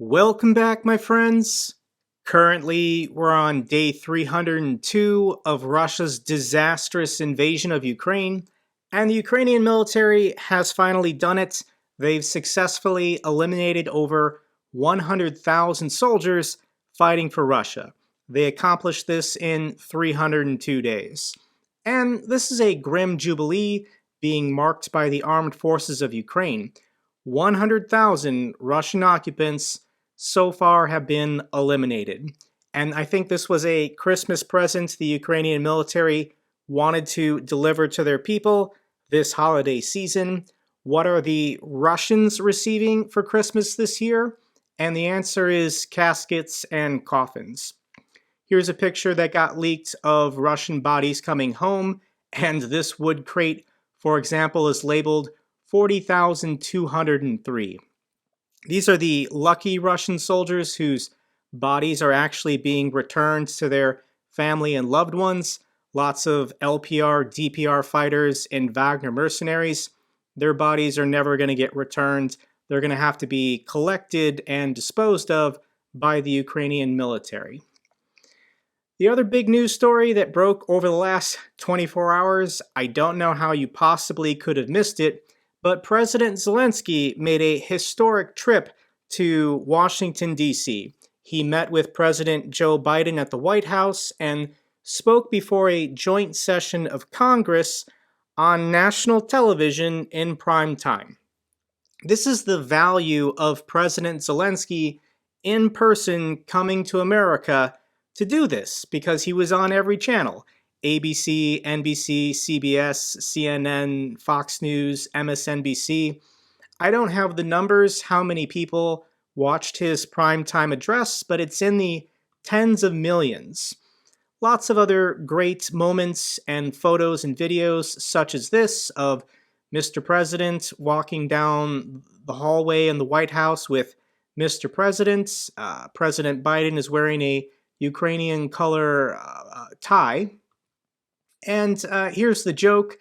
Welcome back, my friends. Currently, we're on day 302 of Russia's disastrous invasion of Ukraine, and the Ukrainian military has finally done it. They've successfully eliminated over 100,000 soldiers fighting for Russia. They accomplished this in 302 days. And this is a grim jubilee being marked by the armed forces of Ukraine. 100,000 Russian occupants so far have been eliminated. And I think this was a Christmas present the Ukrainian military wanted to deliver to their people this holiday season. What are the Russians receiving for Christmas this year? And the answer is caskets and coffins. Here's a picture that got leaked of Russian bodies coming home, and this wood crate, for example, is labeled 40,203. These are the lucky Russian soldiers whose bodies are actually being returned to their family and loved ones. Lots of LPR, DPR fighters and Wagner mercenaries. Their bodies are never going to get returned. They're going to have to be collected and disposed of by the Ukrainian military. The other big news story that broke over the last 24 hours, I don't know how you possibly could have missed it, but President Zelenskyy made a historic trip to Washington, D.C. He met with President Joe Biden at the White House and spoke before a joint session of Congress on national television in prime time. This is the value of President Zelenskyy in person coming to America to do this, because he was on every channel. ABC, NBC, CBS, CNN, Fox News, MSNBC. I don't have the numbers how many people watched his primetime address, but it's in the tens of millions. Lots of other great moments and photos and videos such as this of Mr. President walking down the hallway in the White House with Mr. President. President Biden is wearing a Ukrainian color tie. And here's the joke.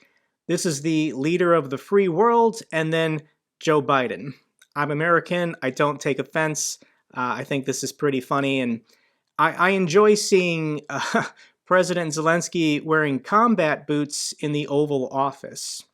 This is the leader of the free world, and then Joe Biden. I'm American. I don't take offense. I think this is pretty funny, and I enjoy seeing President Zelenskyy wearing combat boots in the Oval Office.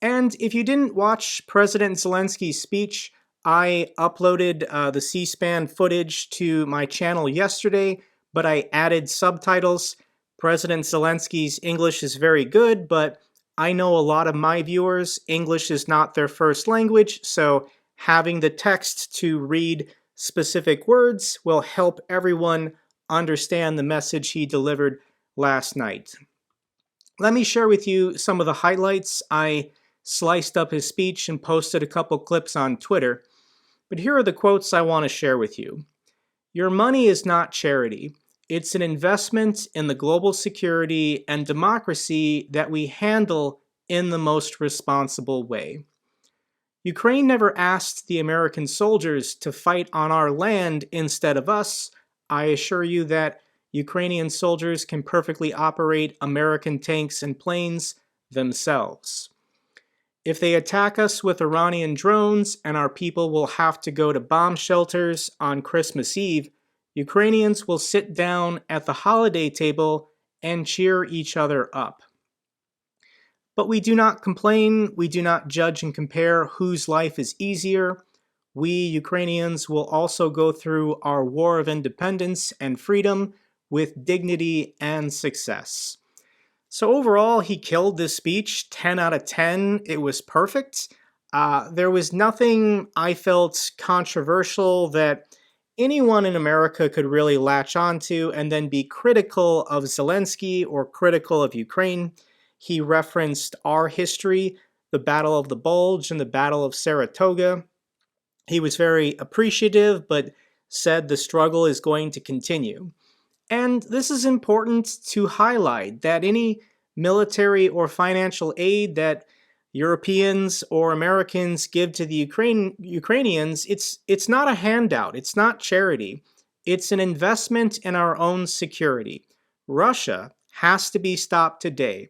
And if you didn't watch President Zelenskyy's speech, I uploaded the C-SPAN footage to my channel yesterday, but I added subtitles. President Zelenskyy's English is very good, but I know a lot of my viewers, English is not their first language, so having the text to read specific words will help everyone understand the message he delivered last night. Let me share with you some of the highlights. I sliced up his speech and posted a couple clips on Twitter. But here are the quotes I want to share with you. Your money is not charity. It's an investment in the global security and democracy that we handle in the most responsible way. Ukraine never asked the American soldiers to fight on our land instead of us. I assure you that Ukrainian soldiers can perfectly operate American tanks and planes themselves. If they attack us with Iranian drones and our people will have to go to bomb shelters on Christmas Eve, Ukrainians will sit down at the holiday table and cheer each other up. But we do not complain, we do not judge and compare whose life is easier. We, Ukrainians, will also go through our war of independence and freedom with dignity and success. So overall, he killed this speech, 10 out of 10. It was perfect. There was nothing I felt controversial that anyone in America could really latch onto and then be critical of Zelenskyy or critical of Ukraine. He referenced our history, the Battle of the Bulge and the Battle of Saratoga. He was very appreciative, but said the struggle is going to continue. And this is important to highlight, that any military or financial aid that Europeans or Americans give to the Ukrainians, it's not a handout, it's not charity. It's an investment in our own security. Russia has to be stopped today.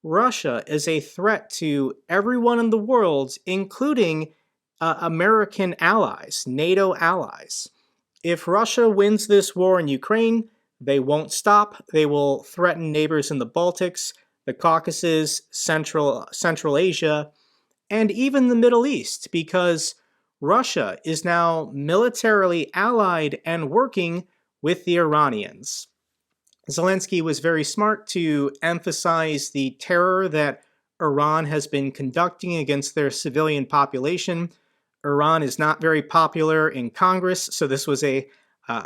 Russia is a threat to everyone in the world, including American allies, NATO allies. If Russia wins this war in Ukraine, they won't stop. They will threaten neighbors in the Baltics, the Caucasus, Central Asia, and even the Middle East, because Russia is now militarily allied and working with the Iranians. Zelenskyy was very smart to emphasize the terror that Iran has been conducting against their civilian population. Iran is not very popular in Congress, so this was a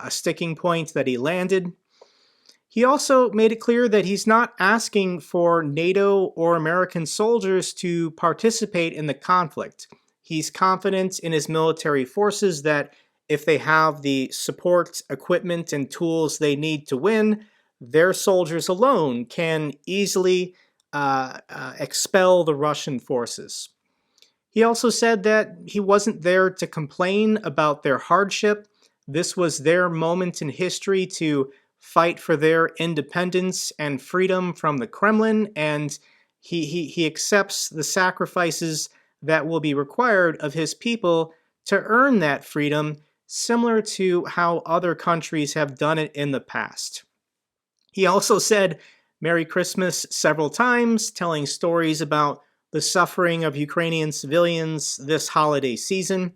sticking point that he landed. He also made it clear that he's not asking for NATO or American soldiers to participate in the conflict. He's confident in his military forces that if they have the support, equipment, and tools they need to win, their soldiers alone can easily expel the Russian forces. He also said that he wasn't there to complain about their hardship. This was their moment in history to fight for their independence and freedom from the Kremlin, and he accepts the sacrifices that will be required of his people to earn that freedom, similar to how other countries have done it in the past. He also said Merry Christmas several times, telling stories about the suffering of Ukrainian civilians this holiday season.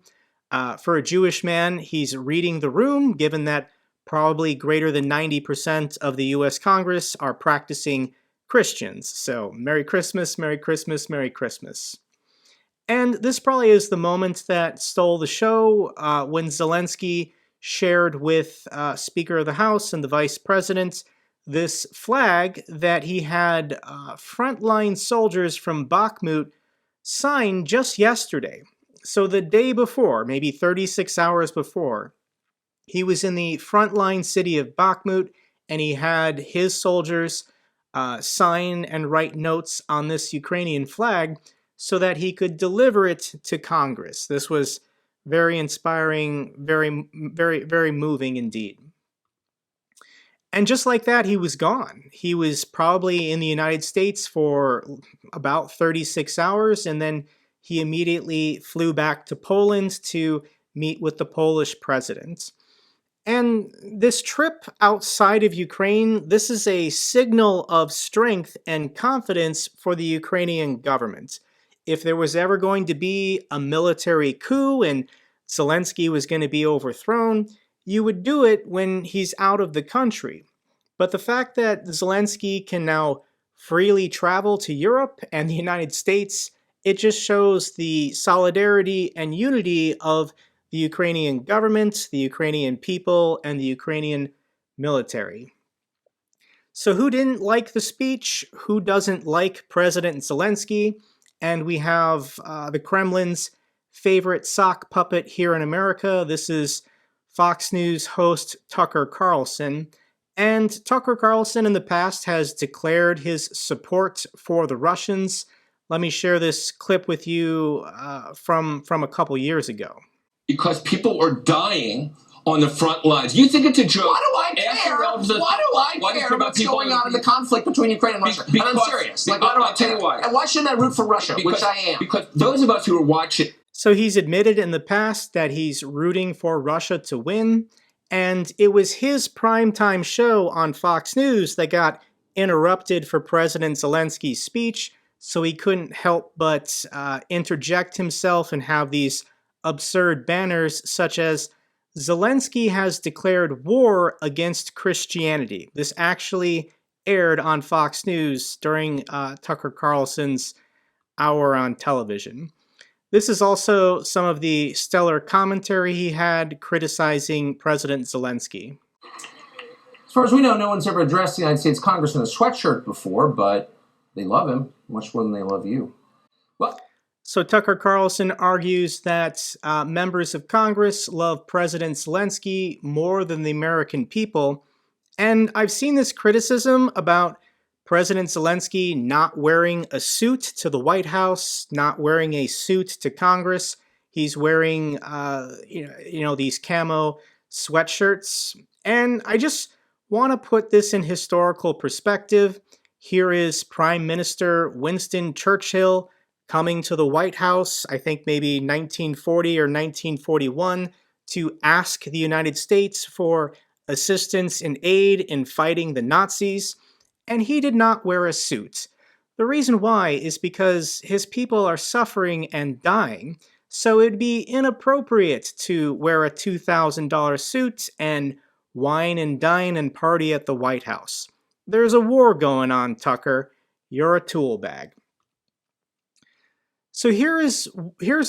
For a Jewish man, he's reading the room, given that probably greater than 90% of the US Congress are practicing Christians. So, Merry Christmas, Merry Christmas, Merry Christmas. And this probably is the moment that stole the show when Zelenskyy shared with Speaker of the House and the Vice President this flag that he had frontline soldiers from Bakhmut sign just yesterday. So the day before, maybe 36 hours before, he was in the frontline city of Bakhmut, and he had his soldiers sign and write notes on this Ukrainian flag so that he could deliver it to Congress. This was very inspiring, very moving indeed. And just like that, he was gone. He was probably in the United States for about 36 hours, and then he immediately flew back to Poland to meet with the Polish president. And this trip outside of Ukraine, this is a signal of strength and confidence for the Ukrainian government. If there was ever going to be a military coup and Zelenskyy was going to be overthrown, you would do it when he's out of the country. But the fact that Zelenskyy can now freely travel to Europe and the United States, it just shows the solidarity and unity of the Ukrainian government, the Ukrainian people, and the Ukrainian military. So who didn't like the speech? Who doesn't like President Zelenskyy? And we have the Kremlin's favorite sock puppet here in America. This is Fox News host Tucker Carlson. And Tucker Carlson in the past has declared his support for the Russians. Let me share this clip with you from a couple years ago. Because people are dying on the front lines. You think it's a joke? Why do I care? Why do I care what's going on in the conflict between Ukraine and Russia? And I'm serious. Like, why do I care? And why shouldn't I root for Russia, which I am? Because those of us who are watching... So he's admitted in the past that he's rooting for Russia to win, and it was his primetime show on Fox News that got interrupted for President Zelensky's speech, so he couldn't help but interject himself and have these absurd banners such as Zelenskyy has declared war against Christianity. This actually aired on Fox News during Tucker Carlson's hour on television. This is also some of the stellar commentary he had criticizing President Zelenskyy. As far as we know, no one's ever addressed the United States Congress in a sweatshirt before, but they love him much more than they love you. Well, so Tucker Carlson argues that members of Congress love President Zelenskyy more than the American people. And I've seen this criticism about President Zelenskyy not wearing a suit to the White House, not wearing a suit to Congress. He's wearing, these camo sweatshirts. And I just want to put this in historical perspective. Here is Prime Minister Winston Churchill coming to the White House, I think maybe 1940 or 1941, to ask the United States for assistance and aid in fighting the Nazis, and he did not wear a suit. The reason why is because his people are suffering and dying, so it'd be inappropriate to wear a $2,000 suit and wine and dine and party at the White House. There's a war going on, Tucker. You're a tool bag. So here's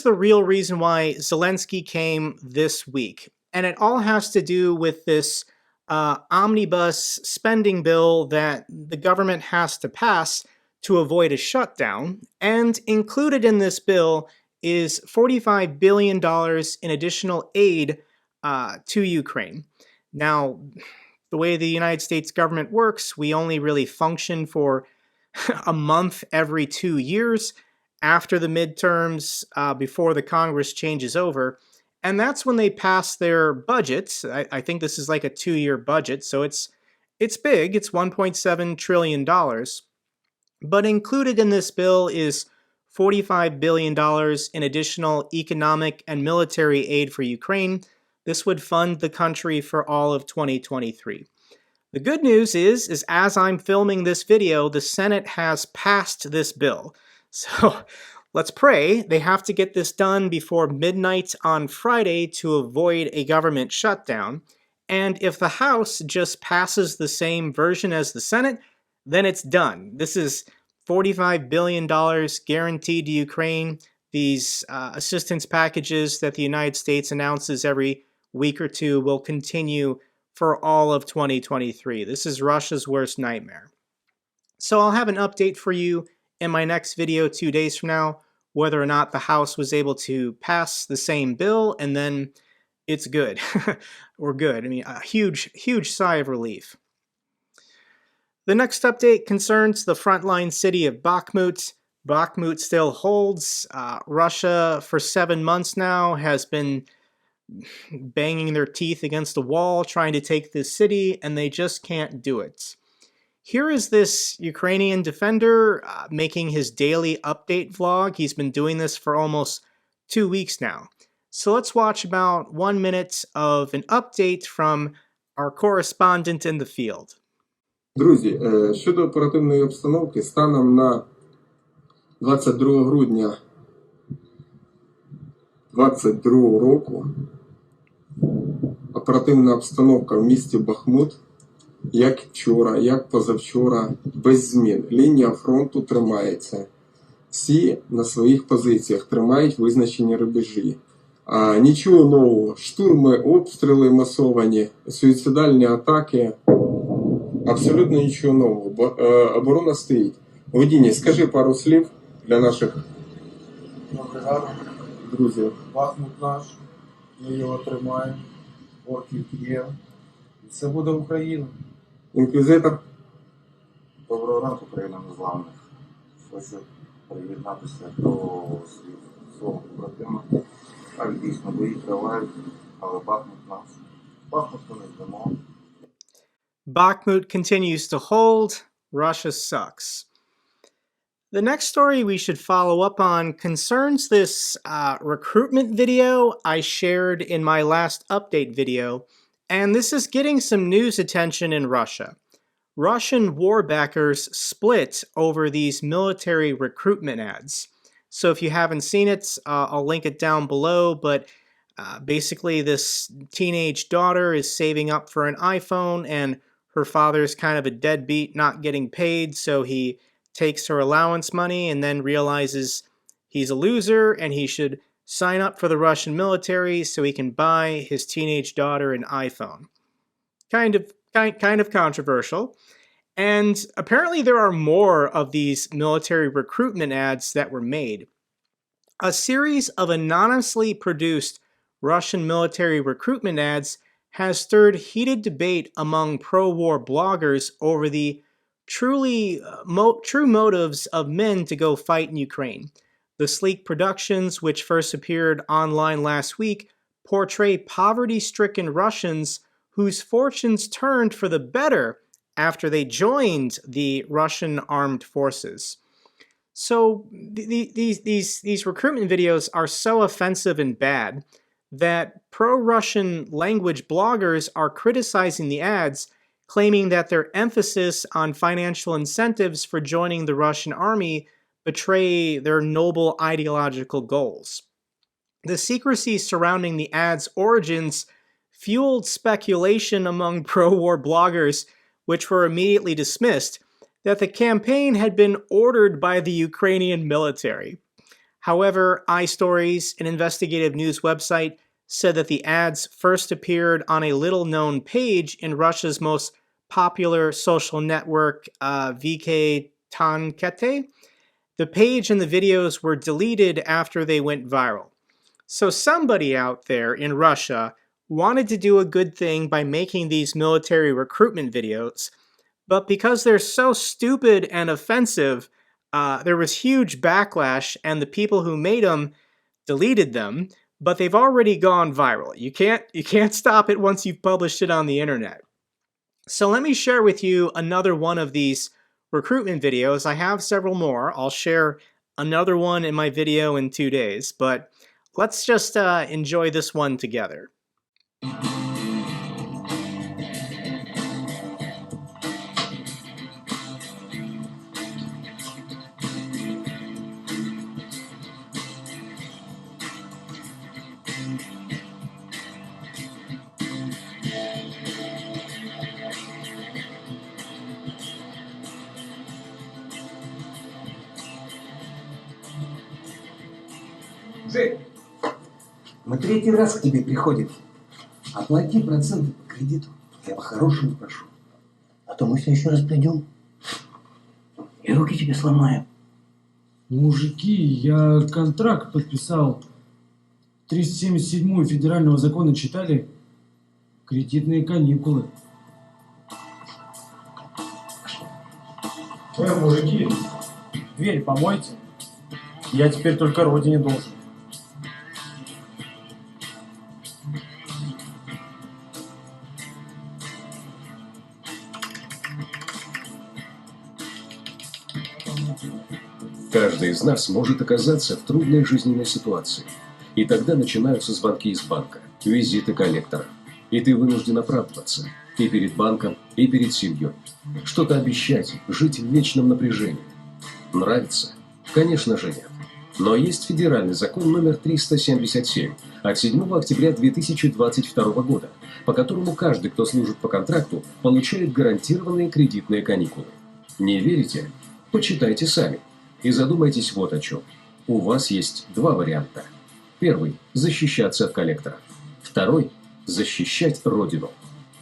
the real reason why Zelenskyy came this week. And it all has to do with this omnibus spending bill that the government has to pass to avoid a shutdown. And included in this bill is $45 billion in additional aid to Ukraine. Now, the way the United States government works, we only really function for a month every 2 years after the midterms, before the Congress changes over. And that's when they pass their budgets. I think this is like a 2-year budget, so it's big. It's $1.7 trillion. But included in this bill is $45 billion in additional economic and military aid for Ukraine. This would fund the country for all of 2023. The good news is as I'm filming this video, the Senate has passed this bill. So let's pray they have to get this done before midnight on Friday to avoid a government shutdown. And if the House just passes the same version as the Senate, then it's done. This is $45 billion guaranteed to Ukraine. These assistance packages that the United States announces every week or two will continue for all of 2023. This is Russia's worst nightmare. So I'll have an update for you in my next video 2 days from now, whether or not the House was able to pass the same bill, and then it's good. We're good. I mean, a huge, huge sigh of relief. The next update concerns the frontline city of Bakhmut. Bakhmut still holds. Russia, for 7 months now, has been banging their teeth against the wall trying to take this city, and they just can't do it. Here is this Ukrainian defender making his daily update vlog. He's been doing this for almost 2 weeks now. So let's watch about 1 minute of an update from our correspondent in the field. Друзі, щодо оперативної обстановки, станом на 22 грудня 2022 року оперативна обстановка в місті Бахмут, як вчора, як позавчора, без змін. Лінія фронту тримається. Всі на своїх позиціях тримають визначені рубежі. Нічого нового. Штурми, обстріли масовані, суїцидальні атаки. Абсолютно нічого нового. Оборона стоїть. Водіння, скажи пару слів для наших друзів. Бахмут наш, ми його тримаємо, орків є. І все буде Україна. Інквізитор. Доброго ранку, країна незламних. Хочу приєднатися до слів свого побратима. Так, дійсно, бої тривають, але Бахмут наш. Бахмут ми не здамо. Bakhmut continues to hold. Russia sucks. The next story we should follow up on concerns this recruitment video I shared in my last update video, and this is getting some news attention in Russia. Russian war backers split over these military recruitment ads. So if you haven't seen it, I'll link it down below, but basically this teenage daughter is saving up for an iPhone, and her father's kind of a deadbeat, not getting paid, so he takes her allowance money and then realizes he's a loser and he should sign up for the Russian military so he can buy his teenage daughter an iPhone. Kind of controversial. And apparently there are more of these military recruitment ads that were made. A series of anonymously produced Russian military recruitment ads has stirred heated debate among pro-war bloggers over the true motives of men to go fight in Ukraine. The sleek productions, which first appeared online last week, portray poverty-stricken Russians whose fortunes turned for the better after they joined the Russian armed forces. So these recruitment videos are so offensive and bad that pro-Russian language bloggers are criticizing the ads, claiming that their emphasis on financial incentives for joining the Russian army betray their noble ideological goals. The secrecy surrounding the ads' origins fueled speculation among pro-war bloggers, which were immediately dismissed, that the campaign had been ordered by the Ukrainian military. However, iStories, an investigative news website, said that the ads first appeared on a little-known page in Russia's most popular social network, VK Tankete. The page and the videos were deleted after they went viral. So somebody out there in Russia wanted to do a good thing by making these military recruitment videos, but because they're so stupid and offensive, there was huge backlash, and the people who made them deleted them, but they've already gone viral. You can't stop it once you've published it on the internet. So let me share with you another one of these recruitment videos. I have several more. I'll share another one in my video in 2 days, but let's just enjoy this one together. Жень, мы 3-й раз к тебе приходим. Оплати проценты по кредиту. Я по-хорошему прошу. А то мы в следующий раз придем и руки тебе сломаем. Мужики, я контракт подписал. 377-ю федерального закона читали? Кредитные каникулы. Мужики, дверь помойте. Я теперь только родине должен. Каждый из нас может оказаться в трудной жизненной ситуации. И тогда начинаются звонки из банка, визиты коллектора. И ты вынужден оправдываться и перед банком, и перед семьей. Что-то обещать, жить в вечном напряжении. Нравится? Конечно же нет. Но есть федеральный закон номер 377 от 7 октября 2022 года, по которому каждый, кто служит по контракту, получает гарантированные кредитные каникулы. Не верите? Почитайте сами. И задумайтесь вот о чем. У вас есть 2 варианта. Первый – защищаться от коллектора. Второй – защищать Родину.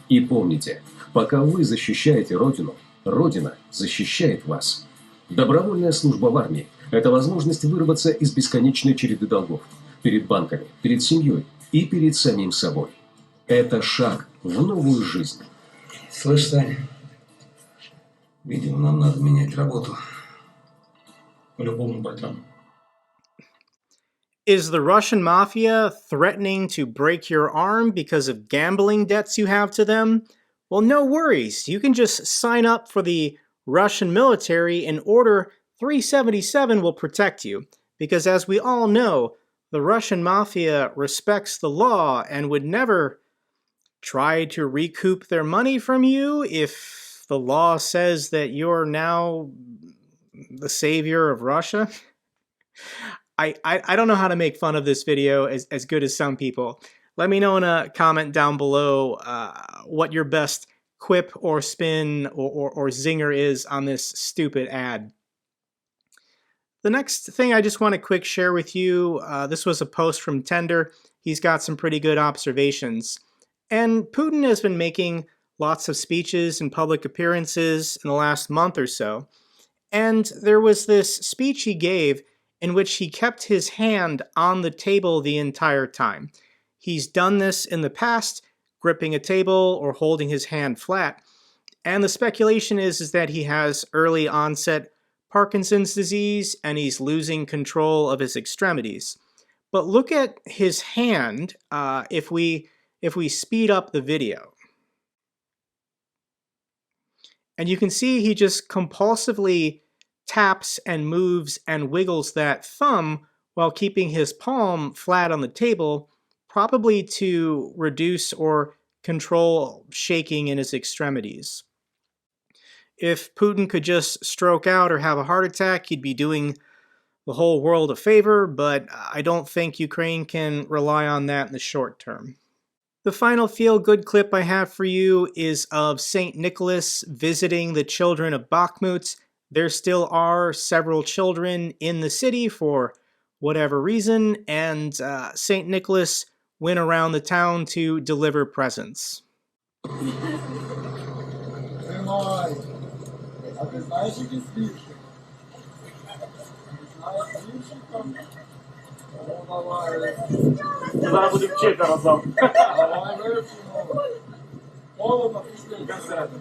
И помните, пока вы защищаете Родину, Родина защищает вас. Добровольная служба в армии – это возможность вырваться из бесконечной череды долгов перед банками, перед семьей и перед самим собой. Это шаг в новую жизнь. Слышь, Сань, видимо, нам надо менять работу. По-любому, братан. Is the Russian mafia threatening to break your arm because of gambling debts you have to them? Well, no worries. You can just sign up for the Russian military and Order 377 will protect you. Because as we all know, the Russian mafia respects the law and would never try to recoup their money from you if the law says that you're now the savior of Russia. I don't know how to make fun of this video as good as some people. Let me know in a comment down below what your best quip or spin or zinger is on this stupid ad. The next thing I just want to quick share with you, this was a post from Tender. He's got some pretty good observations. And Putin has been making lots of speeches and public appearances in the last month or so. And there was this speech he gave in which he kept his hand on the table the entire time. He's done this in the past, gripping a table or holding his hand flat. And the speculation is that he has early onset Parkinson's disease and he's losing control of his extremities. But look at his hand if we speed up the video. And you can see he just compulsively taps and moves and wiggles that thumb while keeping his palm flat on the table, probably to reduce or control shaking in his extremities. If Putin could just stroke out or have a heart attack, he'd be doing the whole world a favor, but I don't think Ukraine can rely on that in the short term. The final feel-good clip I have for you is of St. Nicholas visiting the children of Bakhmut. There still are several children in the city for whatever reason, and St. Nicholas went around the town to deliver presents. А ти знаєш, якісь вірші? Знаєш вірші там? О, давай. Зараз будемо вчити разом. Давай вивчимо. Холодно, пішли концерти.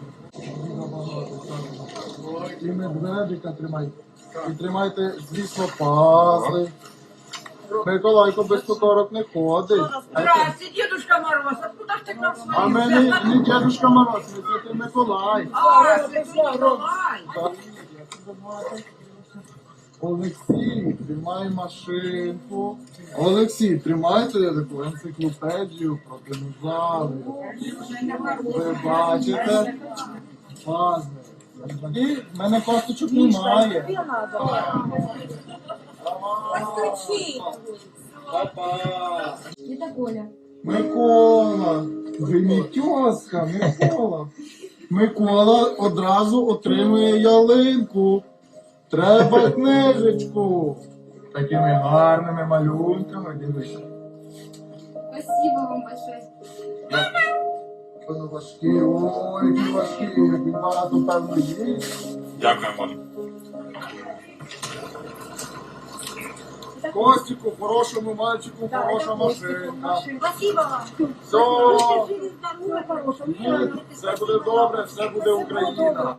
І медведика тримайте. І тримайте, звісно, пазли. Миколайко без цукорок не ходить. Здравствуйте, Дедушка Мороз, откуда ж ты к нам свалился? А мене не Дедушка Мороз, ми Святий Миколай. Святий Миколай. Олексій, тримай машинку. Олексій, тримайте таку енциклопедію про динозаврів. Ви бачите? Пазли. І в мене косточок немає. Папа. Это Коля. Микола. Ви мій тьоска, Микола. Микола одразу отримує ялинку. Треба книжечку. Такими гарними малюнками, дивися. Спасибо вам большое. Воно важкі, ой, які важкі, які багато певно є. Дякуємо. Костику, хорошому мальчику, хороша машинка. Спасибо вам. Все буде добре, все буде Україна.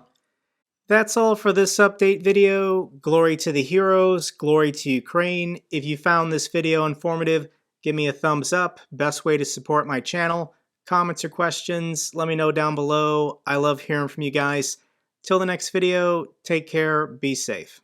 That's all for this update video. Glory to the heroes, glory to Ukraine. If you found this video informative, give me a thumbs up. Best way to support my channel. Comments or questions, let me know down below. I love hearing from you guys. Till the next video, take care, be safe.